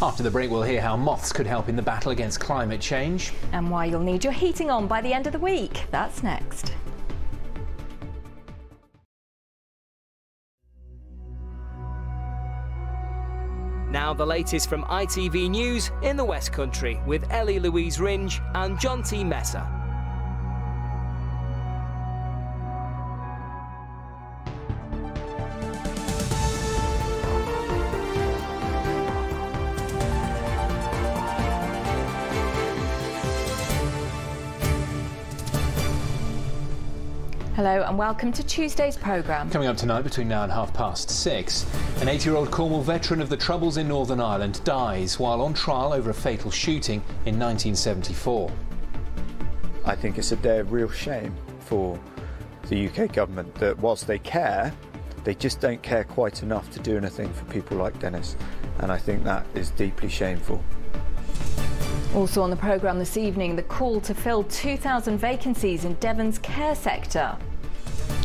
After the break, we'll hear how moths could help in the battle against climate change. And why you'll need your heating on by the end of the week. That's next. Now the latest from ITV News in the West Country with Eli-Louise Wringe and Jonty Messer. Hello and welcome to Tuesday's programme. Coming up tonight between now and 6:30, an 80-year-old Cornwall veteran of the Troubles in Northern Ireland dies while on trial over a fatal shooting in 1974. I think it's a day of real shame for the UK government that whilst they care, they just don't care quite enough to do anything for people like Dennis, and I think that is deeply shameful. Also on the programme this evening, the call to fill 2,000 vacancies in Devon's care sector.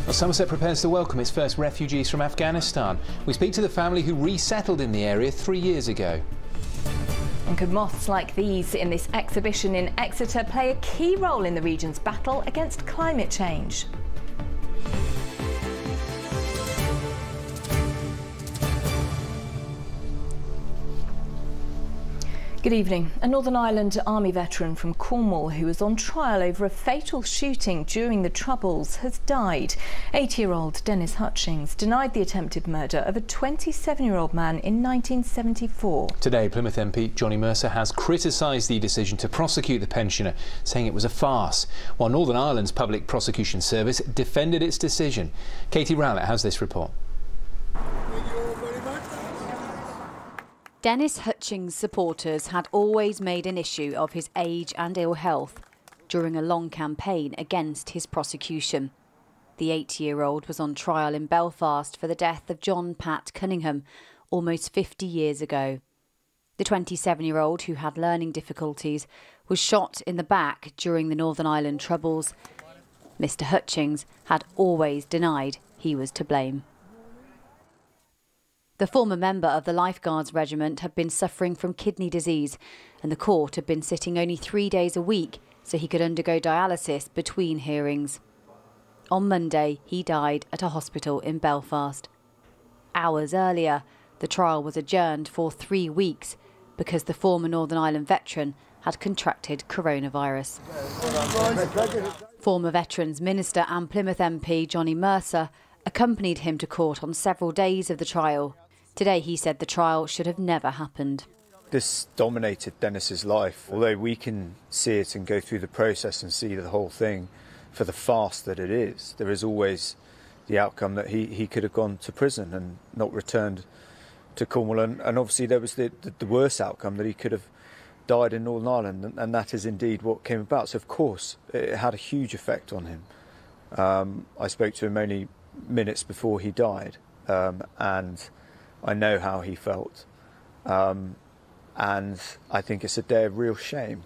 Well, Somerset prepares to welcome its first refugees from Afghanistan. We speak to the family who resettled in the area 3 years ago. And could moths like these in this exhibition in Exeter play a key role in the region's battle against climate change? Good evening. A Northern Ireland Army veteran from Cornwall who was on trial over a fatal shooting during the Troubles has died. 80-year-old Dennis Hutchings denied the attempted murder of a 27-year-old man in 1974. Today, Plymouth MP Jonty Mercer has criticised the decision to prosecute the pensioner, saying it was a farce, while Northern Ireland's Public Prosecution Service defended its decision. Katie Rowlett has this report. Dennis Hutchings' supporters had always made an issue of his age and ill health during a long campaign against his prosecution. The 80-year-old was on trial in Belfast for the death of John Pat Cunningham almost 50 years ago. The 27-year-old, who had learning difficulties, was shot in the back during the Northern Ireland Troubles. Mr. Hutchings had always denied he was to blame. The former member of the Lifeguards Regiment had been suffering from kidney disease, and the court had been sitting only 3 days a week so he could undergo dialysis between hearings. On Monday, he died at a hospital in Belfast. Hours earlier, the trial was adjourned for 3 weeks because the former Northern Ireland veteran had contracted coronavirus. Former Veterans Minister and Plymouth MP Jonty Mercer accompanied him to court on several days of the trial. Today he said the trial should have never happened. This dominated Dennis's life. Although we can see it and go through the process and see the whole thing for the farce that it is, there is always the outcome that he could have gone to prison and not returned to Cornwall. And obviously there was the worst outcome, that he could have died in Northern Ireland, and that is indeed what came about. So of course it had a huge effect on him. I spoke to him only minutes before he died, and I know how he felt, and I think it's a day of real shame.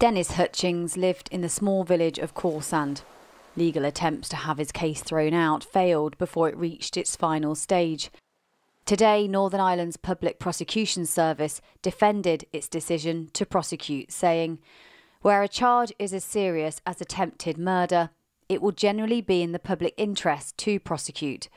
Dennis Hutchings lived in the small village of Corsand. Legal attempts to have his case thrown out failed before it reached its final stage. Today, Northern Ireland's Public Prosecution Service defended its decision to prosecute, saying, "Where a charge is as serious as attempted murder, it will generally be in the public interest to prosecute."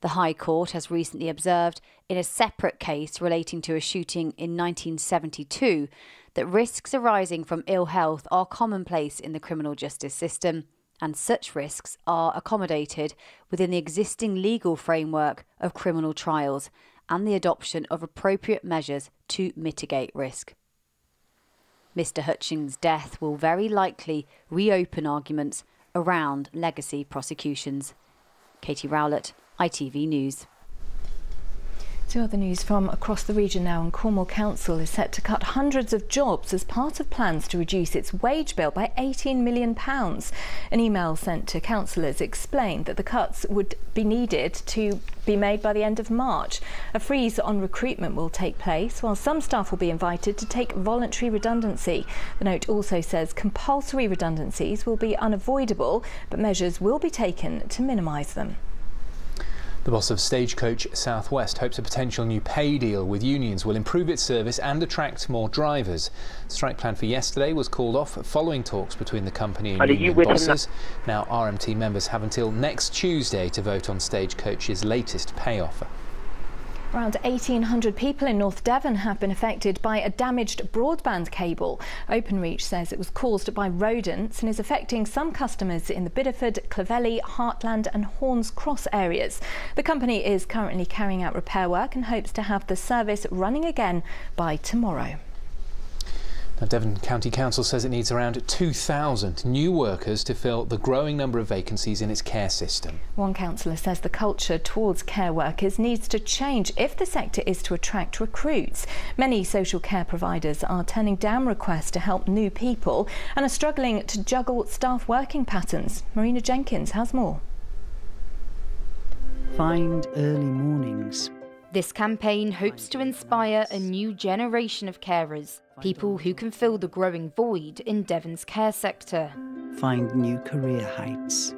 The High Court has recently observed, in a separate case relating to a shooting in 1972, that risks arising from ill health are commonplace in the criminal justice system, and such risks are accommodated within the existing legal framework of criminal trials and the adoption of appropriate measures to mitigate risk. Mr. Hutchings' death will very likely reopen arguments around legacy prosecutions. Katie Rowlett, ITV News. To other news from across the region now, and Cornwall Council is set to cut hundreds of jobs as part of plans to reduce its wage bill by £18 million. An email sent to councillors explained that the cuts would be needed to be made by the end of March. A freeze on recruitment will take place, while some staff will be invited to take voluntary redundancy. The note also says compulsory redundancies will be unavoidable, but measures will be taken to minimise them. The boss of Stagecoach South West hopes a potential new pay deal with unions will improve its service and attract more drivers. The strike plan for yesterday was called off following talks between the company and union bosses. Now RMT members have until next Tuesday to vote on Stagecoach's latest pay offer. Around 1,800 people in North Devon have been affected by a damaged broadband cable. Openreach says it was caused by rodents and is affecting some customers in the Bideford, Clovelly, Heartland and Horns Cross areas. The company is currently carrying out repair work and hopes to have the service running again by tomorrow. Now, Devon County Council says it needs around 2,000 new workers to fill the growing number of vacancies in its care system. One councillor says the culture towards care workers needs to change if the sector is to attract recruits. Many social care providers are turning down requests to help new people and are struggling to juggle staff working patterns. Marina Jenkins has more. Find early mornings. This campaign hopes to inspire a new generation of carers, people who can fill the growing void in Devon's care sector. Find new career heights.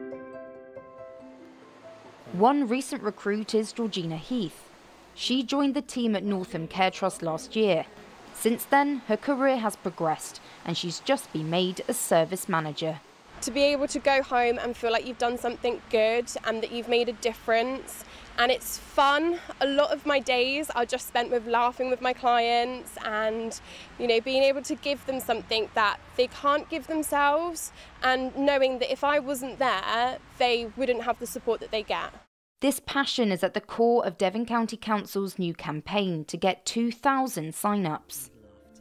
One recent recruit is Georgina Heath. She joined the team at Northam Care Trust last year. Since then, her career has progressed and she's just been made a service manager. To be able to go home and feel like you've done something good and that you've made a difference. And it's fun. A lot of my days are just spent with laughing with my clients and, being able to give them something that they can't give themselves and knowing that if I wasn't there, they wouldn't have the support that they get. This passion is at the core of Devon County Council's new campaign to get 2,000 sign-ups.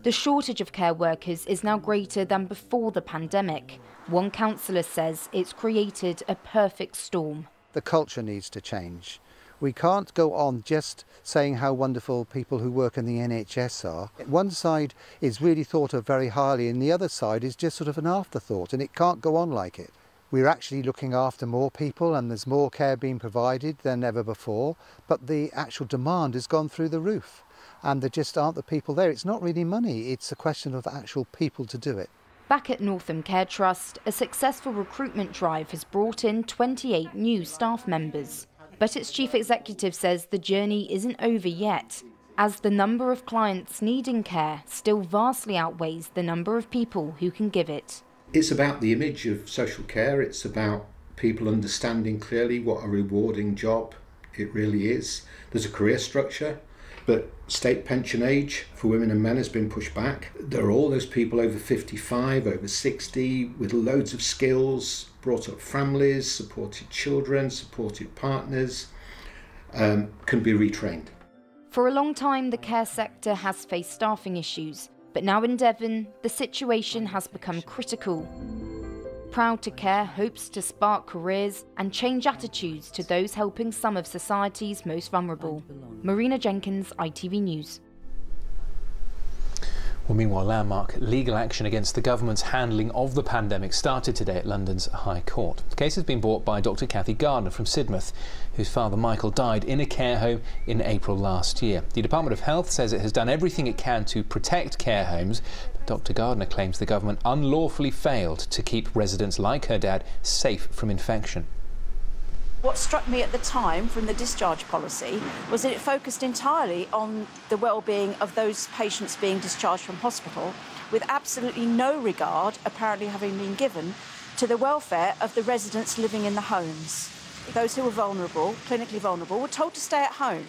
The shortage of care workers is now greater than before the pandemic. One councillor says it's created a perfect storm. The culture needs to change. We can't go on just saying how wonderful people who work in the NHS are. One side is really thought of very highly and the other side is just sort of an afterthought, and it can't go on like it. We're actually looking after more people and there's more care being provided than ever before, but the actual demand has gone through the roof and there just aren't the people there. It's not really money, it's a question of actual people to do it. Back at Northam Care Trust, a successful recruitment drive has brought in 28 new staff members. But its chief executive says the journey isn't over yet, as the number of clients needing care still vastly outweighs the number of people who can give it. It's about the image of social care. It's about people understanding clearly what a rewarding job it really is. There's a career structure, but state pension age for women and men has been pushed back. There are all those people over 55, over 60, with loads of skills, brought up families, supported children, supported partners, can be retrained. For a long time, the care sector has faced staffing issues, but now in Devon, the situation has become critical. Proud to Care hopes to spark careers and change attitudes to those helping some of society's most vulnerable. Marina Jenkins, ITV News. Well, meanwhile, landmark legal action against the government's handling of the pandemic started today at London's High Court. The case has been brought by Dr Cathy Gardner from Sidmouth, whose father Michael died in a care home in April last year. The Department of Health says it has done everything it can to protect care homes, but Dr Gardner claims the government unlawfully failed to keep residents like her dad safe from infection. What struck me at the time from the discharge policy was that it focused entirely on the well-being of those patients being discharged from hospital, with absolutely no regard, apparently having been given, to the welfare of the residents living in the homes. Those who were vulnerable, clinically vulnerable, were told to stay at home.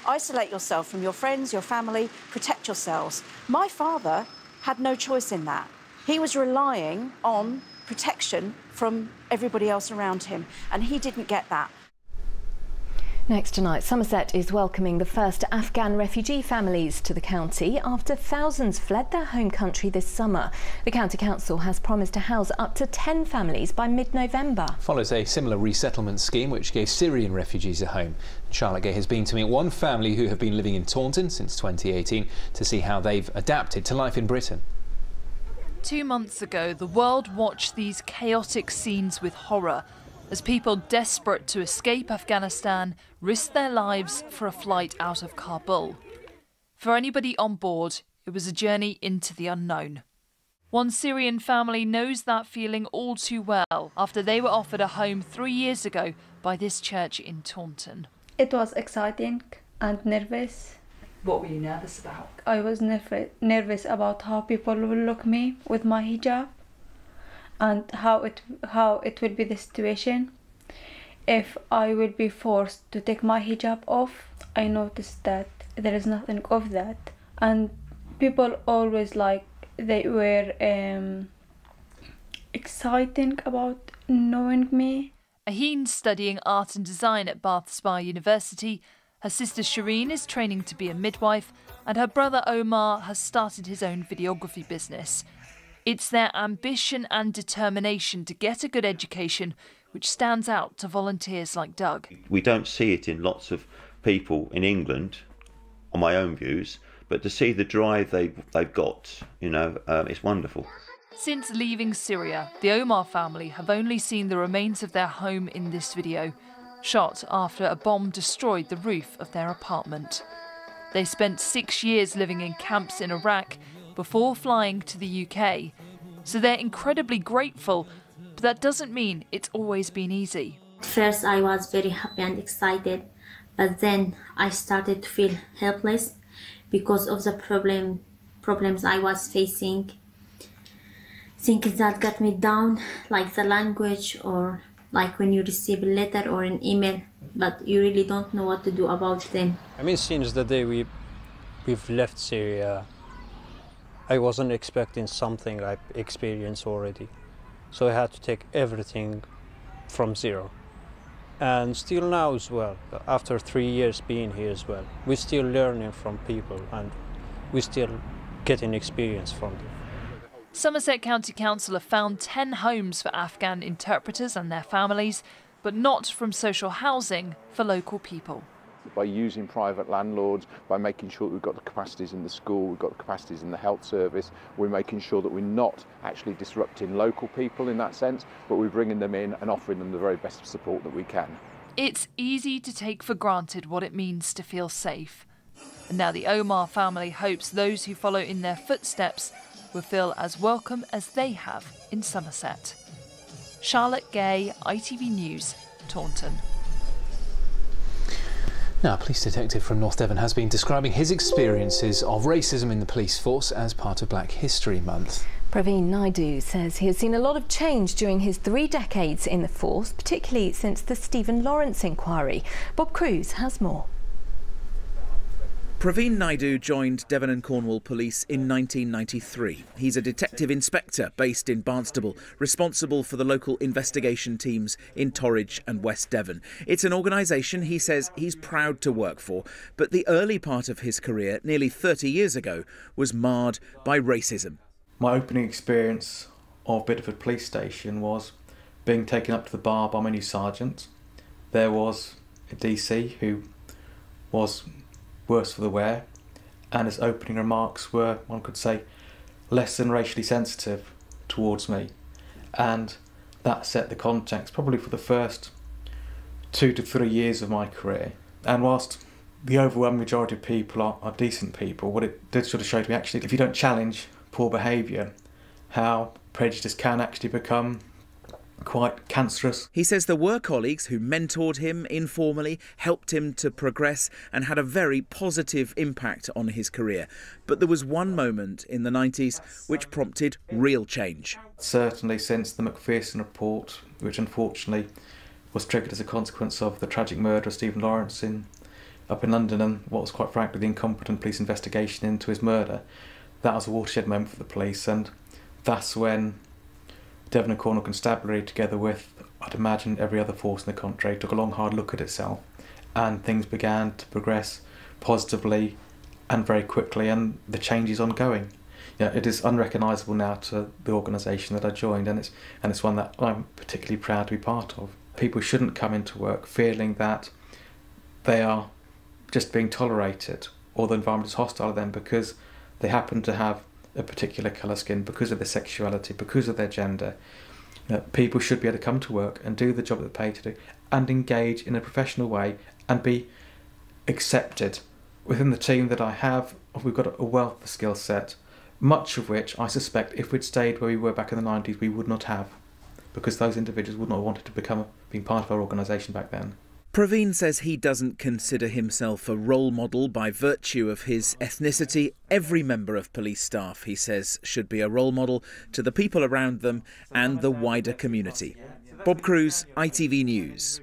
Isolate yourself from your friends, your family, protect yourselves. My father had no choice in that. He was relying on protection from everybody else around him, and he didn't get that. Next tonight, Somerset is welcoming the first Afghan refugee families to the county after thousands fled their home country this summer. The County Council has promised to house up to 10 families by mid-November. Follows a similar resettlement scheme which gave Syrian refugees a home. Charlotte Gay has been to meet one family who have been living in Taunton since 2018 to see how they've adapted to life in Britain. 2 months ago, the world watched these chaotic scenes with horror as people desperate to escape Afghanistan risked their lives for a flight out of Kabul. For anybody on board, it was a journey into the unknown. One Syrian family knows that feeling all too well after they were offered a home 3 years ago by this church in Taunton. It was exciting and nervous. What were you nervous about? I was nervous about how people will look at me with my hijab, and how it will be the situation if I will be forced to take my hijab off. I noticed that there is nothing of that, and people always they were exciting about knowing me. Aheen's studying art and design at Bath Spa University. Her sister Shireen is training to be a midwife, and her brother Omar has started his own videography business. It's their ambition and determination to get a good education which stands out to volunteers like Doug. We don't see it in lots of people in England, on my own views, but to see the drive they've got, it's wonderful. Since leaving Syria, the Omar family have only seen the remains of their home in this video, shot after a bomb destroyed the roof of their apartment. They spent 6 years living in camps in Iraq before flying to the UK, so they're incredibly grateful, but that doesn't mean it's always been easy. At first I was very happy and excited, but then I started to feel helpless because of the problems I was facing. Things that got me down, like the language, or like when you receive a letter or an email, but you really don't know what to do about them. I mean, since the day we've left Syria, I wasn't expecting something I've experienced already. So I had to take everything from zero. And still now as well, after 3 years being here as well, we're still learning from people and we're still getting experience from them. Somerset County Council have found 10 homes for Afghan interpreters and their families, but not from social housing for local people. By using private landlords, by making sure that we've got the capacities in the school, we've got the capacities in the health service, we're making sure that we're not actually disrupting local people in that sense, but we're bringing them in and offering them the very best support that we can. It's easy to take for granted what it means to feel safe. And now the Omar family hopes those who follow in their footsteps will feel as welcome as they have in Somerset. Charlotte Gay, ITV News, Taunton. Now, a police detective from North Devon has been describing his experiences of racism in the police force as part of Black History Month. Praveen Naidu says he has seen a lot of change during his 3 decades in the force, particularly since the Stephen Lawrence inquiry. Bob Cruz has more. Praveen Naidu joined Devon and Cornwall Police in 1993. He's a detective inspector based in Barnstaple, responsible for the local investigation teams in Torridge and West Devon. It's an organisation he says he's proud to work for, but the early part of his career, nearly 30 years ago, was marred by racism. My opening experience of Bideford Police Station was being taken up to the bar by my new sergeant. There was a DC who was worse for the wear, and his opening remarks were, one could say, less than racially sensitive towards me, and that set the context probably for the first 2 to 3 years of my career. And whilst the overwhelming majority of people are decent people, what it did sort of show to me, actually, if you don't challenge poor behaviour, how prejudice can actually become quite cancerous. He says there were colleagues who mentored him informally, helped him to progress and had a very positive impact on his career. But there was one moment in the 90s which prompted real change. Certainly since the Macpherson report, which unfortunately was triggered as a consequence of the tragic murder of Stephen Lawrence up in London, and what was quite frankly the incompetent police investigation into his murder, that was a watershed moment for the police, and that's when Devon and Cornwall Constabulary, together with, I'd imagine, every other force in the country, took a long hard look at itself, and things began to progress positively and very quickly, and the change is ongoing. It is unrecognisable now to the organisation that I joined, and it's one that I'm particularly proud to be part of. People shouldn't come into work feeling that they are just being tolerated or the environment is hostile to them because they happen to have a particular colour skin, because of their sexuality, because of their gender. People should be able to come to work and do the job that they're paid to do and engage in a professional way and be accepted. Within the team that I have, we've got a wealth of skill set, much of which I suspect if we'd stayed where we were back in the 90s we would not have, because those individuals would not have wanted to being part of our organisation back then. Praveen says he doesn't consider himself a role model by virtue of his ethnicity. Every member of police staff, he says, should be a role model to the people around them and the wider community. Bob Cruz, ITV News.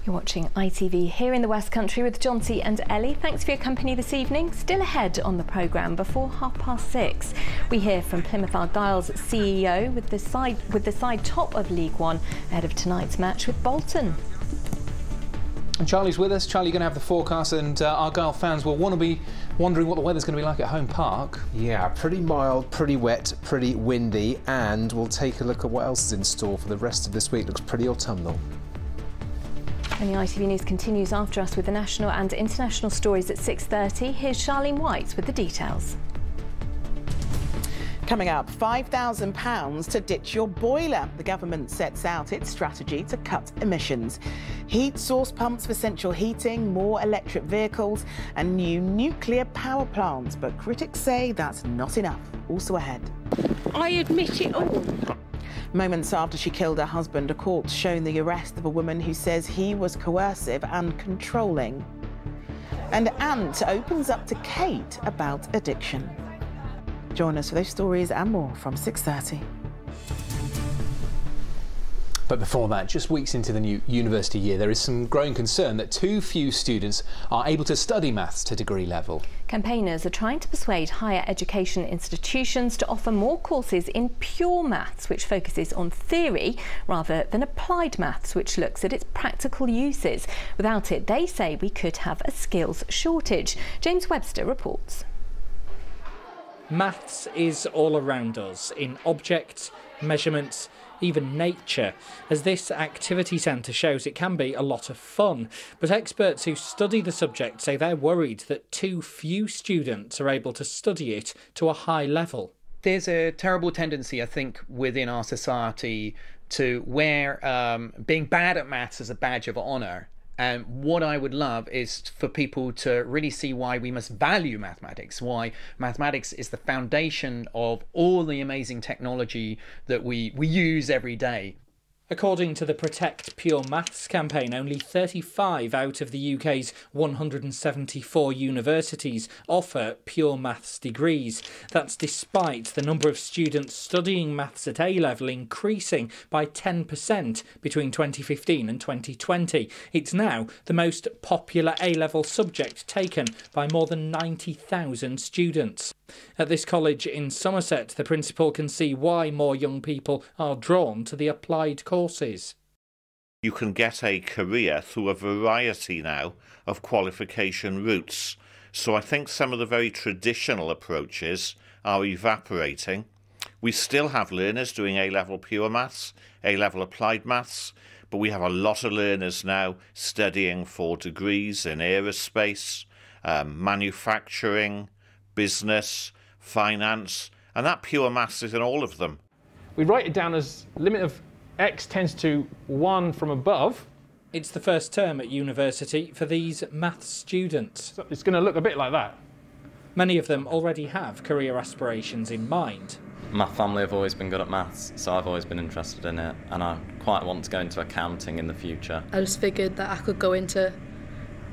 You're watching ITV here in the West Country with Jonty and Ellie. Thanks for your company this evening. Still ahead on the programme before 6:30. We hear from Plymouth Argyle's CEO with the side top of League One ahead of tonight's match with Bolton. And Charlie's with us. Charlie, you're going to have the forecast, and Argyle fans will want to be wondering what the weather's going to be like at home park. Yeah, pretty mild, pretty wet, pretty windy, and we'll take a look at what else is in store for the rest of this week. Looks pretty autumnal. And the ITV News continues after us with the national and international stories at 6:30. Here's Charlene White with the details. Coming up, £5,000 to ditch your boiler. The government sets out its strategy to cut emissions. Heat source pumps for central heating, more electric vehicles and new nuclear power plants. But critics say that's not enough. Also ahead. I admit it all. Moments after she killed her husband, a court's shown the arrest of a woman who says he was coercive and controlling. And Ant opens up to Kate about addiction. Join us for those stories and more from 6:30. But before that, just weeks into the new university year, there is some growing concern that too few students are able to study maths to degree level. Campaigners are trying to persuade higher education institutions to offer more courses in pure maths, which focuses on theory rather than applied maths, which looks at its practical uses. Without it, they say we could have a skills shortage. James Webster reports. Maths is all around us, in objects, measurements, even nature. As this activity centre shows, it can be a lot of fun. But experts who study the subject say they're worried that too few students are able to study it to a high level. There's a terrible tendency, I think, within our society to wear being bad at maths as a badge of honour. And what I would love is for people to really see why we must value mathematics, why mathematics is the foundation of all the amazing technology that we use every day. According to the Protect Pure Maths campaign, only 35 out of the UK's 174 universities offer pure maths degrees. That's despite the number of students studying maths at A-level increasing by 10% between 2015 and 2020. It's now the most popular A-level subject taken by more than 90,000 students. At this college in Somerset, the principal can see why more young people are drawn to the applied courses. You can get a career through a variety now of qualification routes. So I think some of the very traditional approaches are evaporating. We still have learners doing A-level pure maths, A-level applied maths, but we have a lot of learners now studying for degrees in aerospace, manufacturing, business, finance, and that pure maths is in all of them. We write it down as limit of x tends to 1 from above. It's the first term at university for these maths students. So it's going to look a bit like that. Many of them already have career aspirations in mind. My family have always been good at maths, so I've always been interested in it, and I quite want to go into accounting in the future. I just figured that I could go into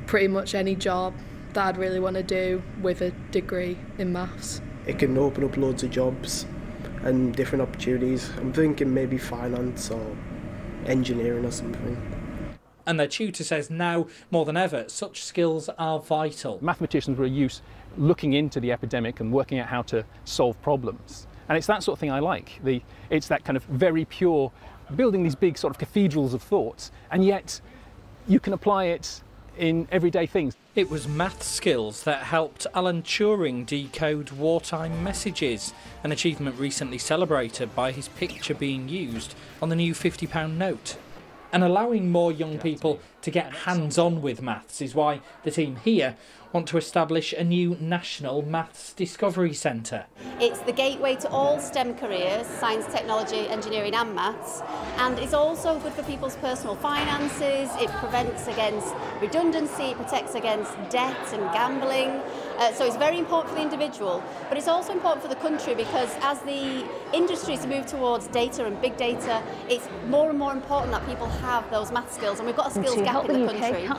pretty much any job that I'd really want to do with a degree in maths. It can open up loads of jobs and different opportunities. I'm thinking maybe finance or engineering or something. And their tutor says now, more than ever, such skills are vital. Mathematicians were used looking into the epidemic and working out how to solve problems. And it's that sort of thing I like. It's that kind of very pure, building these big sort of cathedrals of thoughts, and yet you can apply it in everyday things. It was math skills that helped Alan Turing decode wartime messages, an achievement recently celebrated by his picture being used on the new £50 note. And allowing more young people to get hands-on with maths is why the team here want to establish a new National Maths Discovery Centre. It's the gateway to all STEM careers, science, technology, engineering and maths, and it's also good for people's personal finances. It prevents against redundancy, it protects against debt and gambling, So it's very important for the individual, but it's also important for the country, because as the industries move towards data and big data, it's more and more important that people have those maths skills, and we've got a skills gap in the country.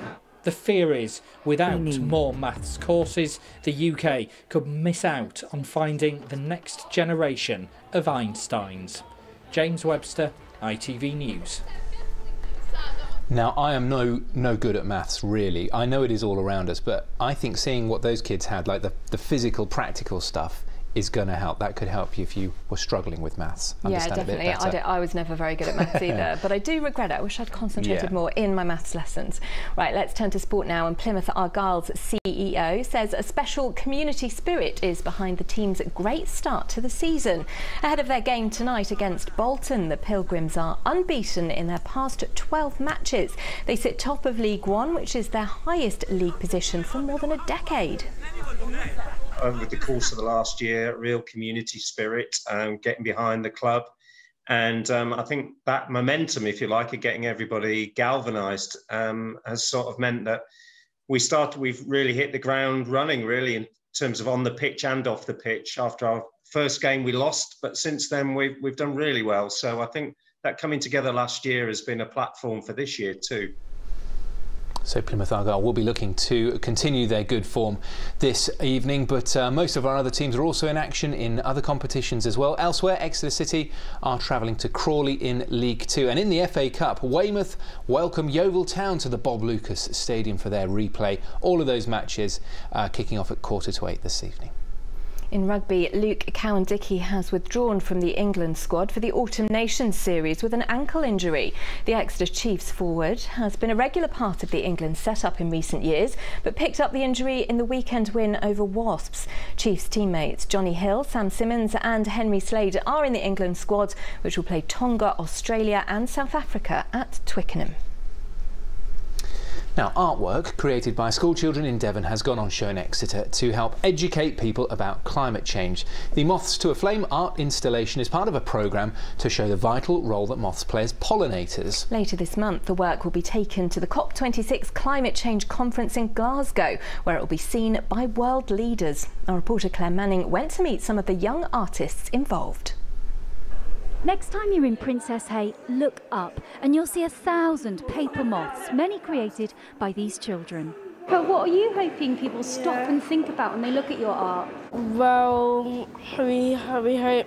The fear is, without more maths courses, the UK could miss out on finding the next generation of Einsteins. James Webster, ITV News. Now, I am no good at maths, really. I know it is all around us, but I think seeing what those kids had, like the physical, practical stuff, is going to help. That could help you if you were struggling with maths. Yeah, definitely. I was never very good at maths either, but I do regret it. I wish I'd concentrated more in my maths lessons. Right, let's turn to sport now. And Plymouth Argyle's CEO says a special community spirit is behind the team's great start to the season. Ahead of their game tonight against Bolton, the Pilgrims are unbeaten in their past 12 matches. They sit top of League One, which is their highest league position for more than a decade. Over the course of the last year, real community spirit, getting behind the club. And I think that momentum, if you like, of getting everybody galvanised has sort of meant that we've really hit the ground running, really, in terms of on the pitch and off the pitch. After our first game, we lost, but since then we've done really well. So I think that coming together last year has been a platform for this year too. So Plymouth Argyle will be looking to continue their good form this evening, but most of our other teams are also in action in other competitions as well. Elsewhere, Exeter City are travelling to Crawley in League Two, and in the FA Cup, Weymouth welcome Yeovil Town to the Bob Lucas Stadium for their replay. All of those matches kicking off at 7:45 this evening. In rugby, Luke Cowan-Dickey has withdrawn from the England squad for the Autumn Nations series with an ankle injury. The Exeter Chiefs forward has been a regular part of the England setup in recent years, but picked up the injury in the weekend win over Wasps. Chiefs teammates Johnny Hill, Sam Simmons and Henry Slade are in the England squad, which will play Tonga, Australia and South Africa at Twickenham. Now, artwork created by schoolchildren in Devon has gone on show in Exeter to help educate people about climate change. The Moths to a Flame art installation is part of a programme to show the vital role that moths play as pollinators. Later this month, the work will be taken to the COP26 Climate Change Conference in Glasgow, where it will be seen by world leaders. Our reporter Claire Manning went to meet some of the young artists involved. Next time you're in Princess Hay, look up and you'll see 1,000 paper moths, many created by these children. But what are you hoping people stop and think about when they look at your art? Well, we hope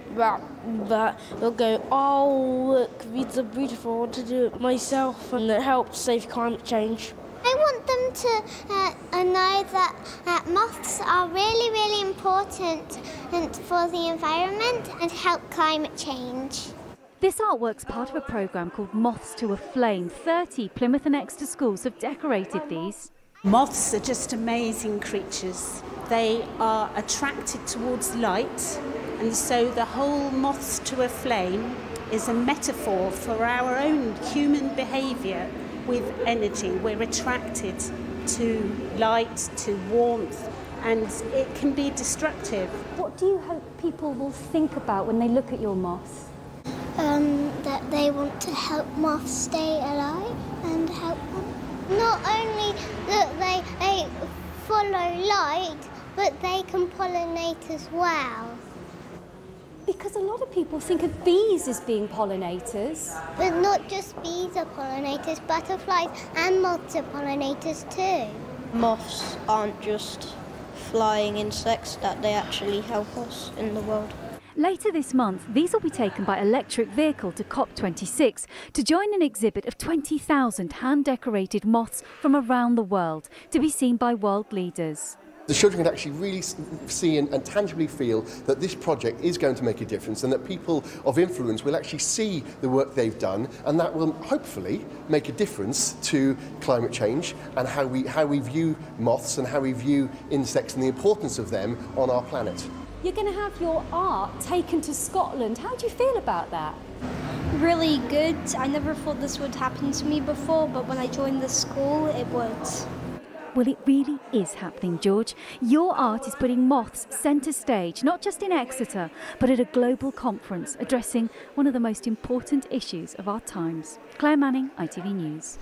that they'll go, oh look, these are beautiful, I want to do it myself, and it helps save climate change. I want them to know that moths are really, really important for the environment and help climate change. This artwork's part of a programme called Moths to a Flame. 30 Plymouth and Exeter schools have decorated these. Moths are just amazing creatures. They are attracted towards light, and so the whole Moths to a Flame is a metaphor for our own human behaviour. With energy, we're attracted to light, to warmth, and it can be destructive. What do you hope people will think about when they look at your moths? That they want to help moths stay alive and help them. Not only that they follow light, but they can pollinate as well. Because a lot of people think of bees as being pollinators. But not just bees are pollinators, butterflies and moths are pollinators too. Moths aren't just flying insects, that they actually help us in the world. Later this month, these will be taken by electric vehicle to COP26 to join an exhibit of 20,000 hand-decorated moths from around the world to be seen by world leaders. The children can actually really see and tangibly feel that this project is going to make a difference, and that people of influence will actually see the work they've done, and that will hopefully make a difference to climate change and how we view moths and how we view insects and the importance of them on our planet. You're going to have your art taken to Scotland. How do you feel about that? Really good. I never thought this would happen to me before, but when I joined the school, it would. Well, it really is happening, George. Your art is putting moths centre stage, not just in Exeter, but at a global conference addressing one of the most important issues of our times. Claire Manning, ITV News.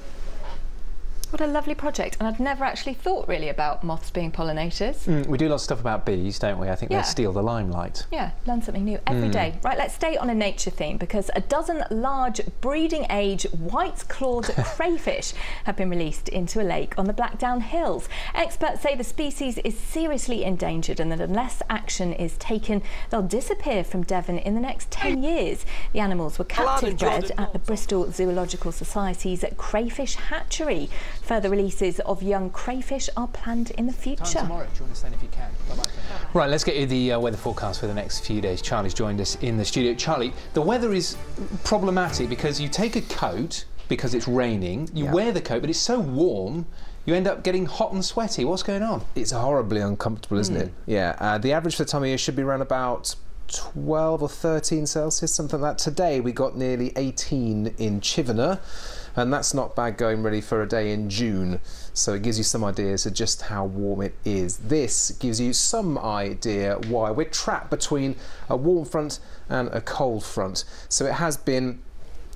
What a lovely project, and I'd never actually thought really about moths being pollinators. We do lots of stuff about bees, don't we? I think they steal the limelight. Yeah, learn something new every day. Right, let's stay on a nature theme, because a dozen large breeding age white-clawed crayfish have been released into a lake on the Blackdown Hills. Experts say the species is seriously endangered and that unless action is taken, they'll disappear from Devon in the next 10 years. The animals were captive bred at the Bristol Zoological Society's crayfish hatchery. Further releases of young crayfish are planned in the future. Time tomorrow. Join us then if you can. Bye-bye. Right, let's get you the weather forecast for the next few days. Charlie's joined us in the studio. Charlie, the weather is problematic because you take a coat because it's raining, you wear the coat, but it's so warm, you end up getting hot and sweaty. What's going on? It's horribly uncomfortable, isn't it? Yeah, the average for the time of year should be around about 12 or 13 Celsius, something like that. Today we got nearly 18 in Chivenor, and that's not bad going really for a day in June. So it gives you some ideas of just how warm it is. This gives you some idea why we're trapped between a warm front and a cold front. So it has been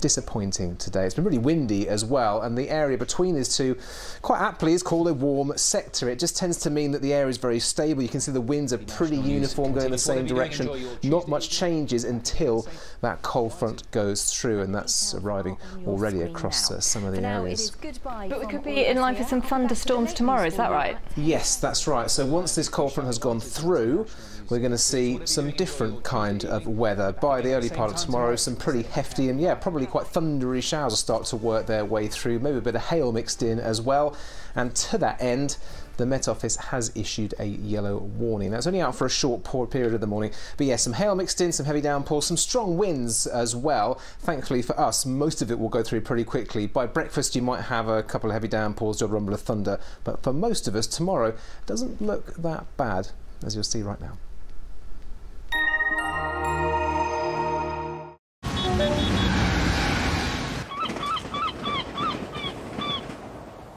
disappointing today. It's been really windy as well, and the area between these two quite aptly is called a warm sector. It just tends to mean that the area is very stable. You can see the winds are pretty uniform, going in the same direction. Not much changes until that cold front goes through, and that's arriving already across some of the areas. But we could be in line for some thunderstorms tomorrow, is that right? Yes, that's right. So once this cold front has gone through, we're going to see some different kind of weather. By the early part of tomorrow, some pretty hefty and probably quite thundery showers will start to work their way through, maybe a bit of hail mixed in as well. And to that end, the Met Office has issued a yellow warning. That's only out for a short period of the morning, but yes, some hail mixed in, some heavy downpours, some strong winds as well. Thankfully for us, most of it will go through pretty quickly. By breakfast you might have a couple of heavy downpours or a rumble of thunder, but for most of us tomorrow it doesn't look that bad, as you'll see right now.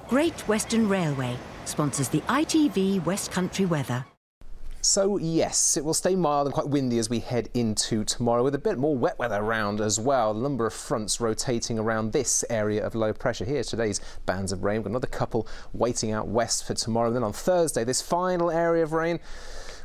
Great Western Railway sponsors the ITV West Country weather. So yes, it will stay mild and quite windy as we head into tomorrow, with a bit more wet weather around as well. A number of fronts rotating around this area of low pressure. Here's today's bands of rain. We've got another couple waiting out west for tomorrow. And then on Thursday, this final area of rain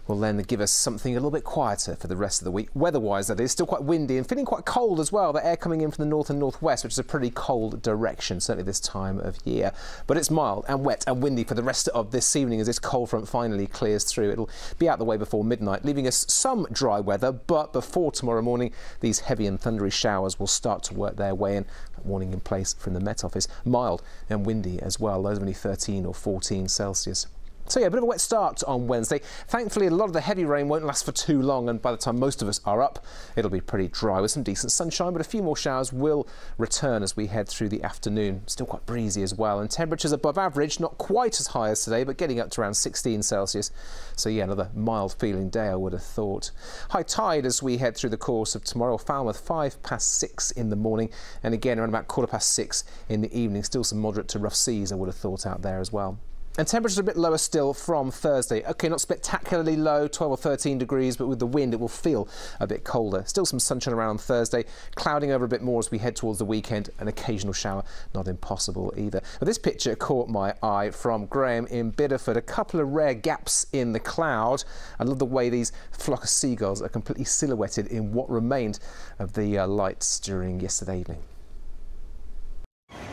will then give us something a little bit quieter for the rest of the week. Weather-wise, that is, still quite windy and feeling quite cold as well. The air coming in from the north and northwest, which is a pretty cold direction, certainly this time of year. But it's mild and wet and windy for the rest of this evening as this cold front finally clears through. It'll be out the way before midnight, leaving us some dry weather, but before tomorrow morning, these heavy and thundery showers will start to work their way in. Warning in place from the Met Office. Mild and windy as well, those are only 13 or 14 Celsius. So yeah, a bit of a wet start on Wednesday. Thankfully, a lot of the heavy rain won't last for too long, and by the time most of us are up, it'll be pretty dry with some decent sunshine, but a few more showers will return as we head through the afternoon. Still quite breezy as well, and temperatures above average, not quite as high as today, but getting up to around 16 Celsius. So yeah, another mild feeling day, I would have thought. High tide as we head through the course of tomorrow. Falmouth 6:05 in the morning, and again around about 6:15 in the evening. Still some moderate to rough seas, I would have thought, out there as well. And temperatures are a bit lower still from Thursday. OK, not spectacularly low, 12 or 13 degrees, but with the wind it will feel a bit colder. Still some sunshine around on Thursday, clouding over a bit more as we head towards the weekend. An occasional shower, not impossible either. But this picture caught my eye from Graham in Bideford. A couple of rare gaps in the cloud. I love the way these flock of seagulls are completely silhouetted in what remained of the lights during yesterday evening.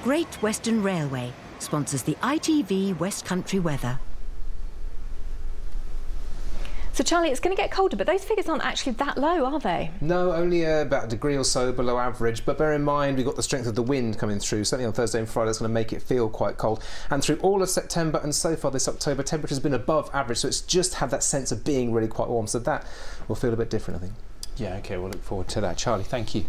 Great Western Railway sponsors the ITV West Country weather. So Charlie, it's going to get colder, but those figures aren't actually that low, are they? No, only about a degree or so below average, but bear in mind we've got the strength of the wind coming through. Certainly on Thursday and Friday, it's going to make it feel quite cold. And through all of September and so far this October, temperatures have been above average, so it's just had that sense of being really quite warm. So that will feel a bit different, I think. Yeah, OK, we'll look forward to that. Charlie, thank you.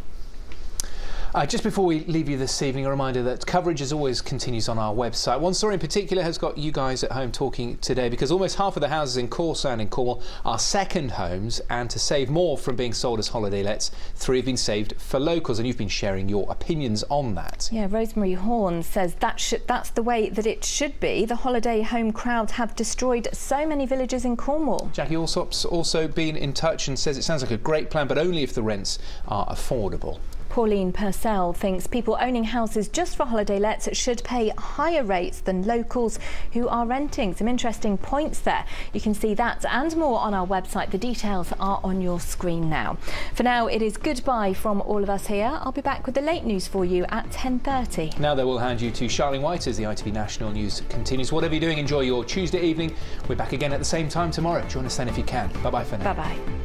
Just before we leave you this evening, a reminder that coverage as always continues on our website. One story in particular has got you guys at home talking today, because almost half of the houses in Cornwall and in Cornwall are second homes, and to save more from being sold as holiday lets, 3 have been saved for locals, and you've been sharing your opinions on that. Yeah, Rosemary Horn says that's the way that it should be. The holiday home crowd have destroyed so many villages in Cornwall. Jackie Alsop's also been in touch and says it sounds like a great plan, but only if the rents are affordable. Pauline Purcell thinks people owning houses just for holiday lets should pay higher rates than locals who are renting. Some interesting points there. You can see that and more on our website. The details are on your screen now. For now, it is goodbye from all of us here. I'll be back with the late news for you at 10:30. Now they will hand you to Charlene White as the ITV National News continues. Whatever you're doing, enjoy your Tuesday evening. We're back again at the same time tomorrow. Join us then if you can. Bye-bye for now. Bye-bye.